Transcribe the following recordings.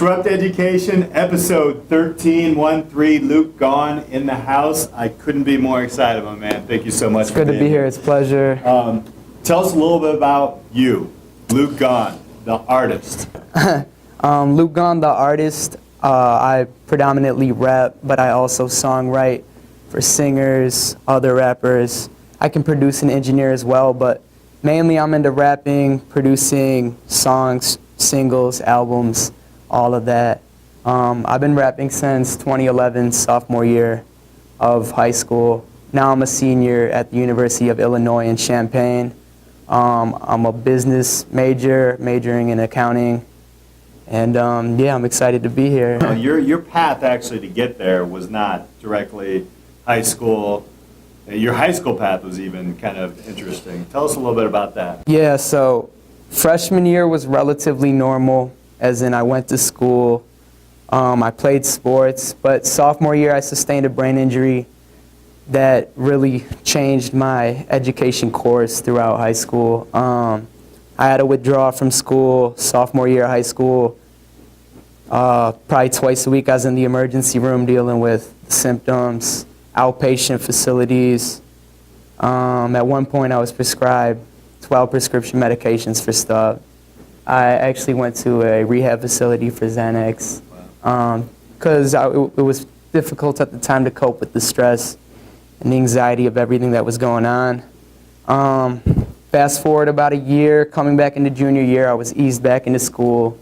Disrupt Education, episode 13, Luke Gawne in the house. I couldn't be more excited, my man. Thank you so much for being here. It's good to be here. It's a pleasure. Tell us a little bit about you, Luke Gawne, the artist. Luke Gawne, the artist. I predominantly rap, but I also songwrite for singers, other rappers. I can produce and engineer as well, but mainly I'm into rapping, producing songs, singles, albums, all of that. I've been rapping since 2011, sophomore year of high school. Now I'm a senior at the University of Illinois in Champaign. I'm a business major, majoring in accounting. And yeah, I'm excited to be here. Your path actually to get there was not directly high school. Your high school path was even kind of interesting. Tell us a little bit about that. Yeah, so freshman year was relatively normal, as in I went to school, I played sports, but sophomore year I sustained a brain injury that really changed my education course throughout high school. I had to withdraw from school sophomore year of high school. Probably twice a week I was in the emergency room dealing with symptoms, outpatient facilities. At one point I was prescribed 12 prescription medications for stuff. I actually went to a rehab facility for Xanax because it was difficult at the time to cope with the stress and the anxiety of everything that was going on. Fast forward about a year, coming back into junior year, I was eased back into school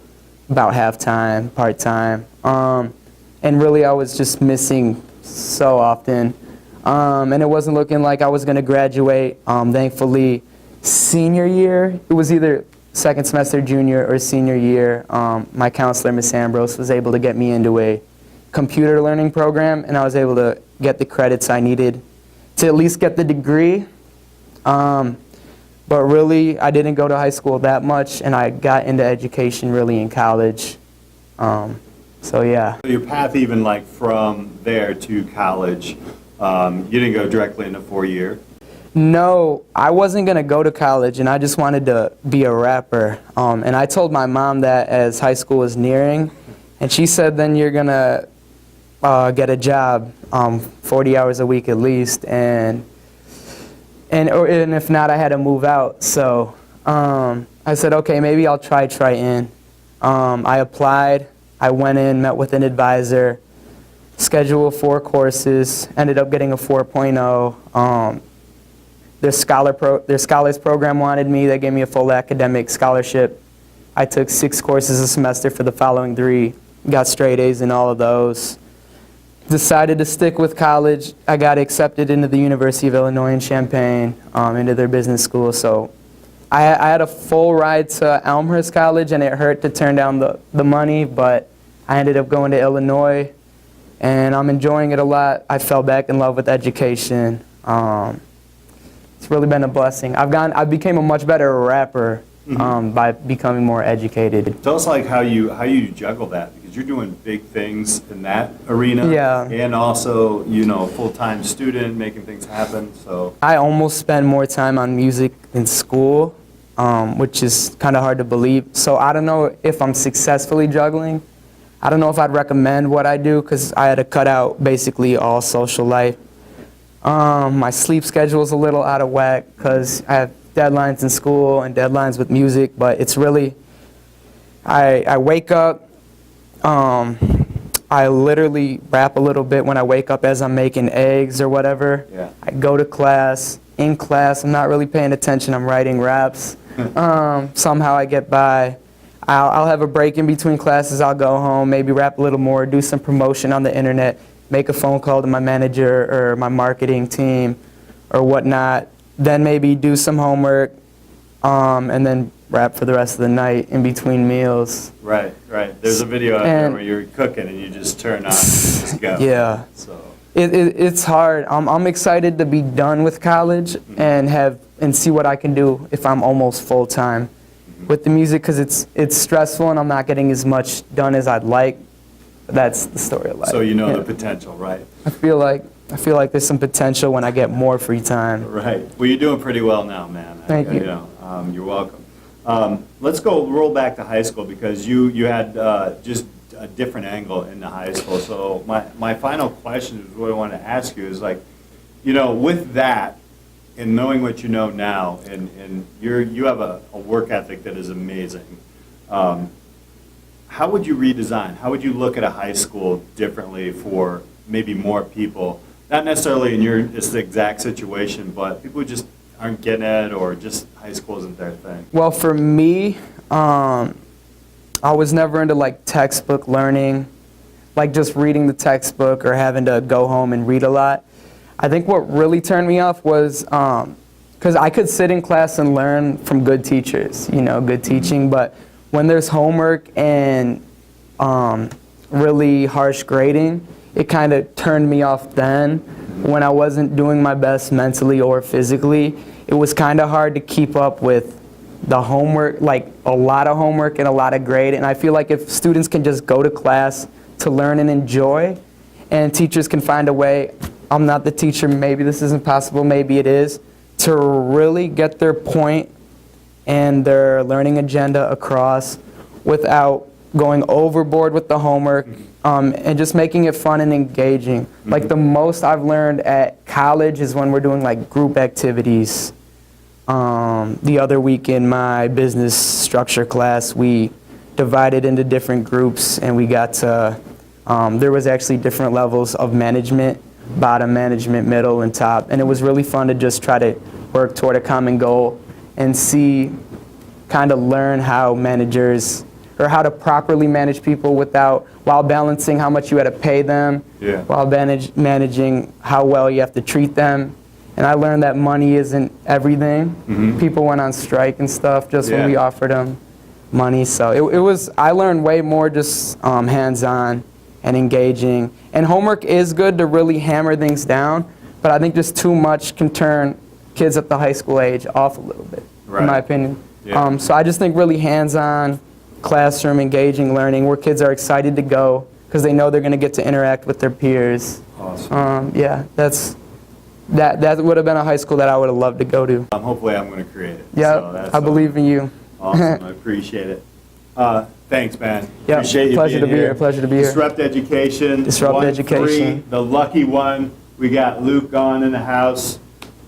about half-time, part-time. And really I was just missing so often. And it wasn't looking like I was going to graduate. Thankfully, senior year, it was either second semester junior or senior year, my counselor, Miss Ambrose, was able to get me into a computer learning program, and I was able to get the credits I needed to at least get the degree. But really, I didn't go to high school that much, and I got into education really in college. So yeah. Your path even like from there to college, you didn't go directly into 4-year? No, I wasn't going to go to college, and I just wanted to be a rapper. And I told my mom that as high school was nearing, and she said, then you're going to get a job, 40 hours a week at least, and if not, I had to move out. So I said, okay, maybe I'll try in. I applied, I went in, met with an advisor, scheduled 4 courses, ended up getting a 4.0. Their scholars program wanted me. They gave me a full academic scholarship. I took 6 courses a semester for the following 3, got straight A's in all of those. Decided to stick with college. I got accepted into the University of Illinois in Champaign, into their business school. So I had a full ride to Elmhurst College, and it hurt to turn down the money, but I ended up going to Illinois, and I'm enjoying it a lot. I fell back in love with education. It's really been a blessing. I became a much better rapper by becoming more educated. Tell us like how you juggle that, because you're doing big things in that arena. Yeah. And also, full-time student, making things happen. So I almost spend more time on music in school, which is kind of hard to believe. So I don't know if I'm successfully juggling. I don't know if I'd recommend what I do, because I had to cut out basically all social life. My sleep schedule is a little out of whack because I have deadlines in school and deadlines with music, but it's really, I wake up, I literally rap a little bit when I wake up as I'm making eggs or whatever. Yeah. I go to class. In class, I'm not really paying attention. I'm writing raps. Somehow I get by. I'll have a break in between classes. I'll go home, maybe rap a little more, do some promotion on the internet, make a phone call to my manager or my marketing team or whatnot, then maybe do some homework, and then rap for the rest of the night in between meals. Right. There's a video out there where you're cooking and you just turn on and just go. Yeah. So it's hard. I'm excited to be done with college and see what I can do if I'm almost full-time with the music, because it's stressful and I'm not getting as much done as I'd like. That's the story of life. So the potential, right? I feel like there's some potential when I get more free time. Right. Well, you're doing pretty well now, man. Thank you. You're welcome. Let's roll back to high school, because you had just a different angle into high school. So my final question is what I want to ask you is like, you know, with that and knowing what you know now, and you have a work ethic that is amazing. How would you redesign? How would you look at a high school differently for maybe more people? Not necessarily in your this exact situation, but people who just aren't getting it or just high school isn't their thing. Well, for me, I was never into like textbook learning, like just reading the textbook or having to go home and read a lot. I think what really turned me off was because I could sit in class and learn from good teachers, you know, good teaching, but when there's homework and really harsh grading, it kind of turned me off then. When I wasn't doing my best mentally or physically, it was kind of hard to keep up with the homework, like a lot of homework and a lot of grade. And I feel like if students can just go to class to learn and enjoy, and teachers can find a way, I'm not the teacher, maybe this isn't possible, maybe it is, to really get their point and their learning agenda across without going overboard with the homework, and just making it fun and engaging. Like the most I've learned at college is when we're doing like group activities. The other week in my business structure class, we divided into different groups and we got to, there was actually different levels of management, bottom management, middle, and top. And it was really fun to just try to work toward a common goal and see, kind of learn how managers, or how to properly manage people while balancing how much you had to pay them, while managing how well you have to treat them. And I learned that money isn't everything. People went on strike and stuff just when we offered them money. So I learned way more just hands-on and engaging. And homework is good to really hammer things down, but I think just too much can turn kids at the high school age off a little bit, in my opinion. So I just think really hands-on, classroom, engaging learning, where kids are excited to go because they know they're going to get to interact with their peers. Awesome. Yeah, that would have been a high school that I would have loved to go to. Hopefully I'm going to create it. Yeah, So I believe in you. Awesome, I appreciate it. Thanks, man. Yeah, Appreciate you pleasure being to be here. here. Pleasure to be here. Disrupt Education. Disrupt 1-3, Education. The lucky one. We got Luke Gawne in the house.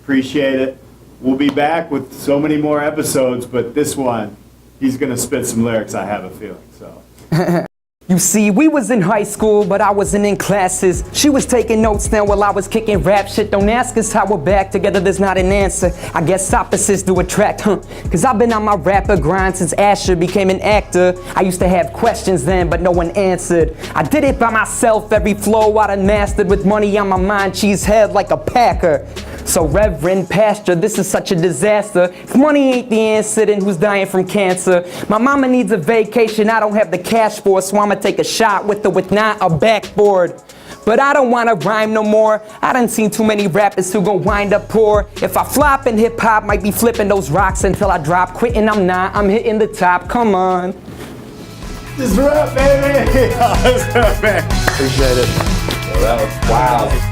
Appreciate it. We'll be back with so many more episodes, but this one, he's going to spit some lyrics, I have a feeling. So. You see, we was in high school, but I wasn't in classes. She was taking notes then while I was kicking rap shit. Don't ask us how we're back together, there's not an answer. I guess opposites do attract, Cause I've been on my rapper grind since Asher became an actor. I used to have questions then, but no one answered. I did it by myself, every flow I done mastered. With money on my mind, cheese head like a Packer. So Reverend Pastor, this is such a disaster. If money ain't the answer, then who's dying from cancer? My mama needs a vacation, I don't have the cash for, so I'ma take a shot with her with not a backboard. But I don't wanna rhyme no more. I done seen too many rappers who gon' wind up poor. If I flop in hip hop, might be flipping those rocks until I drop. Quitting, I'm not, I'm hitting the top, come on. Disrupt, baby! Awesome, man. Appreciate it. Well, that was wow.